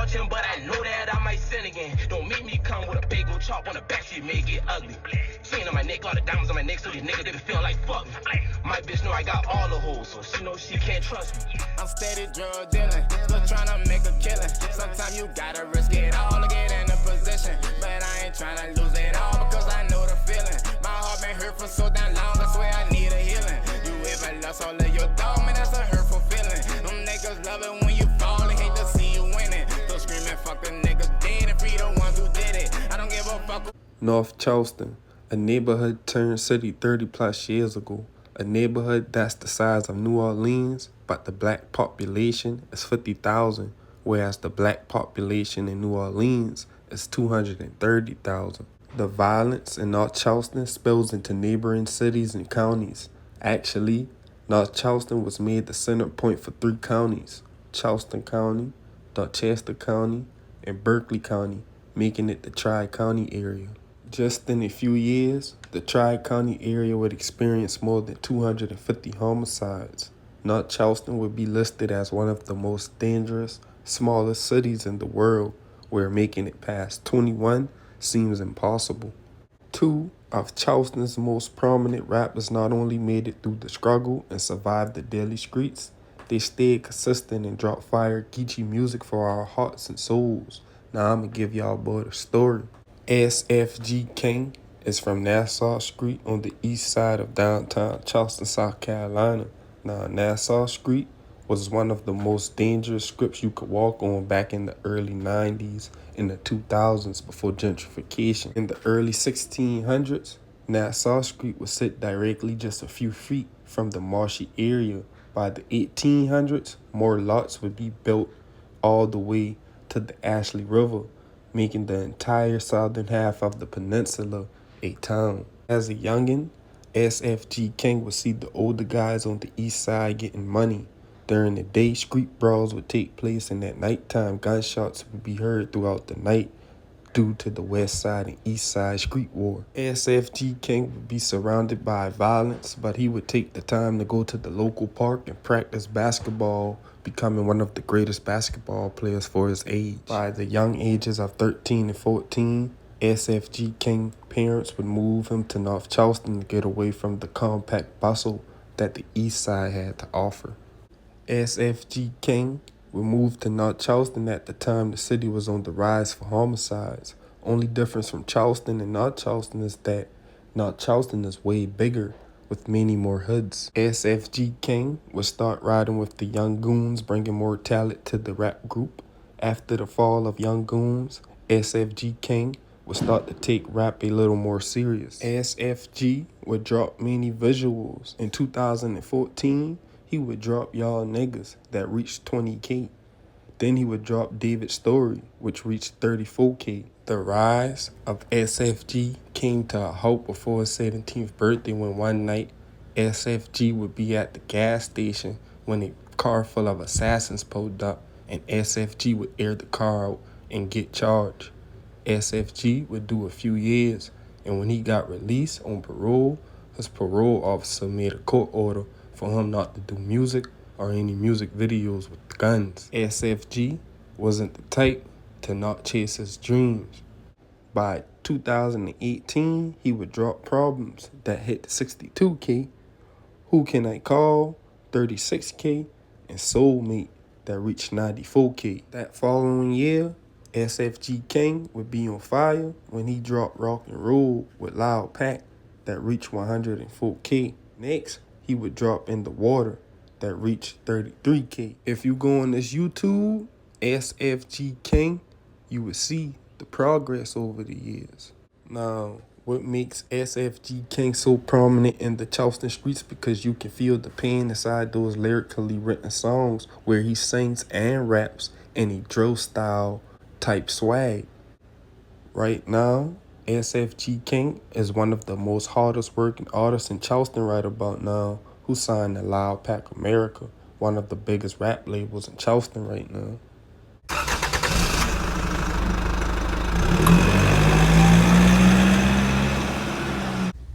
marching, but I know that I might sin again. Don't make me come with a big old chop on the backseat, make it ugly. Chain on my neck, all the diamonds on my neck, so these niggas, they be feeling like fuck me. My bitch know I got all the hoes, so she know she can't trust me. I'm steady drug dealing, still tryna make a killing. Sometimes you gotta risk it all to get in a position, but I ain't tryna lose it all because I know the feeling. My heart been hurt for so damn long, I swear I need a healing. You ever lost all of your dog, man, that's a hurtful feeling. Them niggas love it when you fall and hate to see you winning. So screaming, fuck the niggas dead and free the ones who did it. I don't give a fuck. North Charleston, a neighborhood turned city 30 plus years ago. A neighborhood that's the size of New Orleans, but the black population is 50,000, whereas the black population in New Orleans is 230,000. The violence in North Charleston spills into neighboring cities and counties. Actually, North Charleston was made the center point for 3 counties: Charleston County, Dorchester County, and Berkeley County, making it the Tri-County area. Just in a few years, the Tri-County area would experience more than 250 homicides. North Charleston would be listed as one of the most dangerous, smallest cities in the world, where making it past 21 seems impossible. 2 of Charleston's most prominent rappers not only made it through the struggle and survived the daily streets, they stayed consistent and dropped fire Geechee music for our hearts and souls. Now I'ma give y'all boy the story. SFG King is from Nassau Street on the east side of downtown Charleston, South Carolina. Now, Nassau Street was one of the most dangerous strips you could walk on back in the early 90s and the 2000s before gentrification. In the early 1600s, Nassau Street would sit directly just a few feet from the marshy area. By the 1800s, more lots would be built all the way to the Ashley River, making the entire southern half of the peninsula a town. As a youngin', SFG King would see the older guys on the east side getting money. During the day, street brawls would take place, and at nighttime, gunshots would be heard throughout the night due to the west side and east side street war. SFG King would be surrounded by violence, but he would take the time to go to the local park and practice basketball, becoming one of the greatest basketball players for his age. By the young ages of 13 and 14, SFG King parents would move him to North Charleston to get away from the compact bustle that the east side had to offer. SFG King would move to North Charleston at the time the city was on the rise for homicides. Only difference from Charleston and North Charleston is that North Charleston is way bigger, with many more hoods. SFG King would start riding with the Young Goons, bringing more talent to the rap group. After the fall of Young Goons, SFG King would start to take rap a little more serious. SFG would drop many visuals. In 2014, he would drop Y'all Niggas that reached 20K. Then he would drop David's Story, which reached 34K. The rise of SFG came to a halt before his 17th birthday, when one night SFG would be at the gas station when a car full of assassins pulled up, and SFG would air the car out and get charged. SFG would do a few years, and when he got released on parole, his parole officer made a court order for him not to do music or any music videos with guns. SFG wasn't the type to not chase his dreams. By 2018, he would drop Problems that hit 62K, Who Can I Call, 36K, and Soulmate that reached 94K. That following year, SFG King would be on fire when he dropped Rock and Roll with Loud Pack that reached 104K. Next, he would drop In the Water that reached 33K. If you go on this YouTube, SFG King, you would see the progress over the years. Now, what makes SFG King so prominent in the Charleston streets? Because you can feel the pain inside those lyrically written songs where he sings and raps in a drill style type swag. Right now, SFG King is one of the most hardest working artists in Charleston right about now, who signed to Loud Pack America, one of the biggest rap labels in Charleston right now.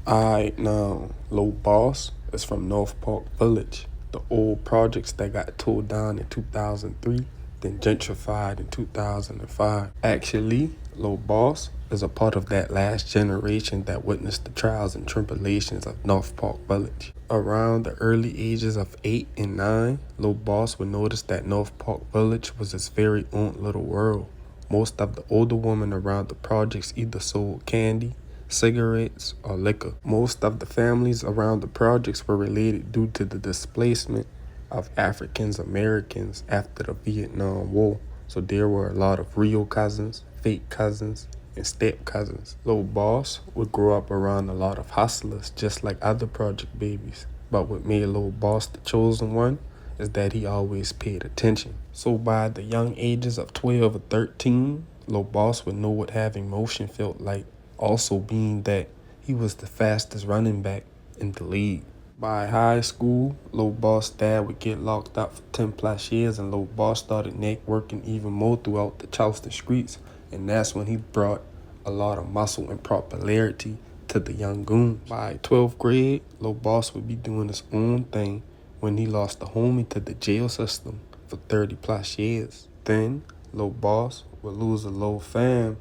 Alright, now, Lil Boss is from North Park Village, the old projects that got tore down in 2003 then gentrified in 2005. Actually, Lil Boss is a part of that last generation that witnessed the trials and tribulations of North Park Village. Around the early ages of 8 and 9, Lil Boss would notice that North Park Village was his very own little world. Most of the older women around the projects either sold candy, cigarettes, or liquor. Most of the families around the projects were related due to the displacement of African Americans after the Vietnam War. So there were a lot of real cousins, fake cousins, and step cousins. Lil Boss would grow up around a lot of hustlers just like other project babies. But what made Lil Boss the chosen one is that he always paid attention. So by the young ages of 12 or 13, Lil Boss would know what having motion felt like, also being that he was the fastest running back in the league. By high school, Lil Boss' dad would get locked up for 10 plus years, and Lil Boss started networking even more throughout the Charleston streets, and that's when he brought a lot of muscle and popularity to the young goons. By 12th grade, Lil Boss would be doing his own thing when he lost a homie to the jail system for 30 plus years. Then, Lil Boss would lose a Lil fam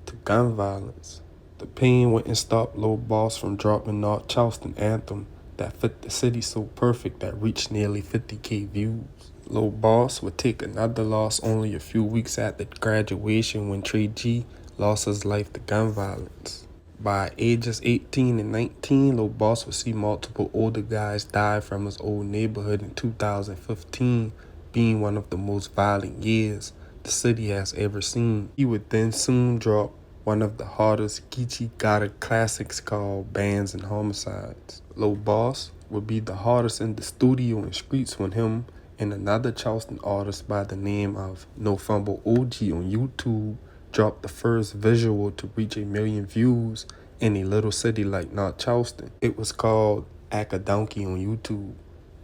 to gun violence. The pain wouldn't stop Lil Boss from dropping North Charleston anthem that fit the city so perfect that reached nearly 50K views. Lil Boss would take another loss only a few weeks after graduation when Geechee lost his life to gun violence. By ages 18 and 19, Lil Boss would see multiple older guys die from his old neighborhood in 2015, being one of the most violent years the city has ever seen. He would then soon drop one of the hardest Geechee gotta classics called Bands and Homicides. Lil Boss would be the hardest in the studio and streets when him and another Charleston artist by the name of No Fumble OG on YouTube dropped the first visual to reach 1 million views in a little city like North Charleston. It was called Donkey on YouTube,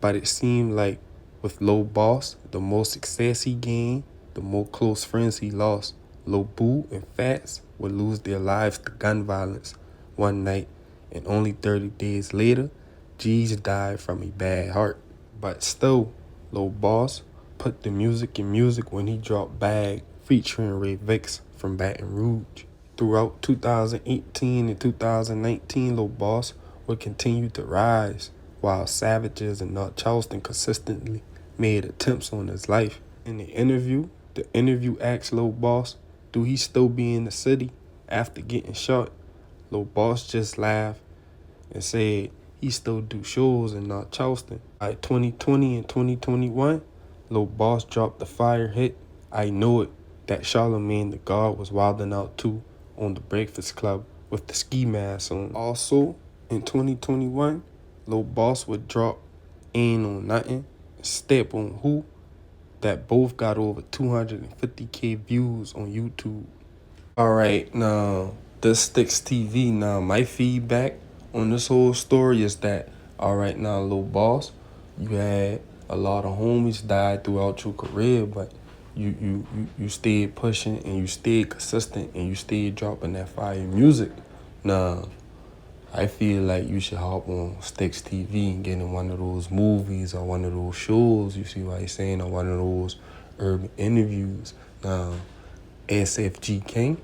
but it seemed like with Lil Boss, the more success he gained, the more close friends he lost. Lil Boo and Fats would lose their lives to gun violence one night, and only 30 days later, Geechee died from a bad heart. But still, Lil Boss put the music in music when he dropped Bag featuring Ray Vicks from Baton Rouge. Throughout 2018 and 2019, Lil Boss would continue to rise, while savages in North Charleston consistently made attempts on his life. In the interview asked Lil Boss, do he still be in the city after getting shot? Lil Boss just laughed and said he still do shows in North Charleston. By 2020 and 2021, Lil Boss dropped the fire hit, I Know It, that Charlamagne the God was wilding out to on The Breakfast Club with the ski mask on. Also, in 2021, Lil Boss would drop Ain't On Nothing and Step On Who, that both got over 250K views on YouTube. Alright, now, this Sticks TV. Now, my feedback on this whole story is that, alright, now, Lil Boss, you had a lot of homies die throughout your career, but you stayed pushing and you stayed consistent and you stayed dropping that fire music. Now, I feel like you should hop on Sticks TV and get in one of those movies or one of those shows, you see what I'm saying, or one of those urban interviews. Now, SFG King,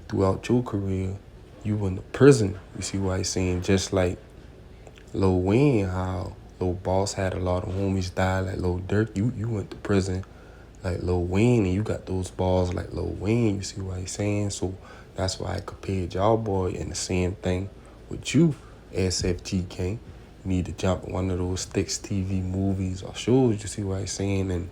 throughout your career, you went to prison, you see what I'm saying, just like Lil Wayne, how Lil Boss had a lot of homies die like Lil Durk, you went to prison like Lil Wayne and you got those balls like Lil Wayne, you see what I'm saying, so that's why I compared y'all boy, and the same thing with you, SFG King. You need to jump in one of those Sticks TV movies or shows, you see what I'm saying, and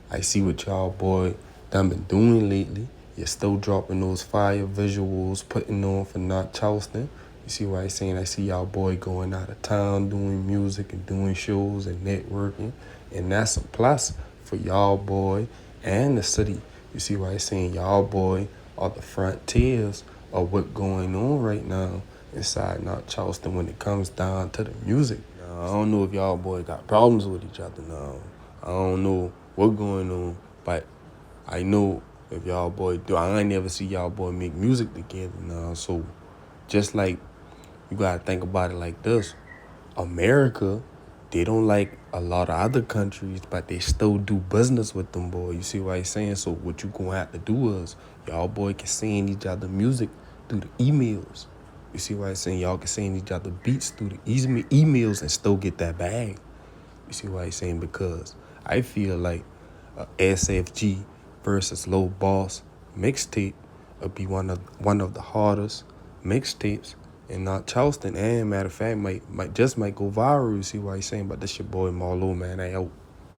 I see what y'all boy done been doing lately. You're still dropping those fire visuals, putting on for North Charleston. You see what I'm saying? I see y'all boy going out of town doing music and doing shows and networking, and that's a plus for y'all boy and the city. You see what I'm saying? Y'all boy are the frontiers of what's going on right now inside North Charleston when it comes down to the music. Now, I don't know if y'all boy got problems with each other now. I don't know what's going on, but I know if y'all boy do, I ain't never see y'all boy make music together now. So just like you gotta think about it like this, America they don't like a lot of other countries, but they still do business with them, boy. You see what I'm saying? So what you gonna have to do is y'all boy can send each other music through the emails. You see what I'm saying? Y'all can send each other beats through the emails and still get that bag. You see what I'm saying? Because I feel like a SFG versus Low Boss mixtape would be one of the hardest mixtapes. And Charleston, and matter of fact, might go viral. You see what I'm saying? But this your boy Marlo, man. I out.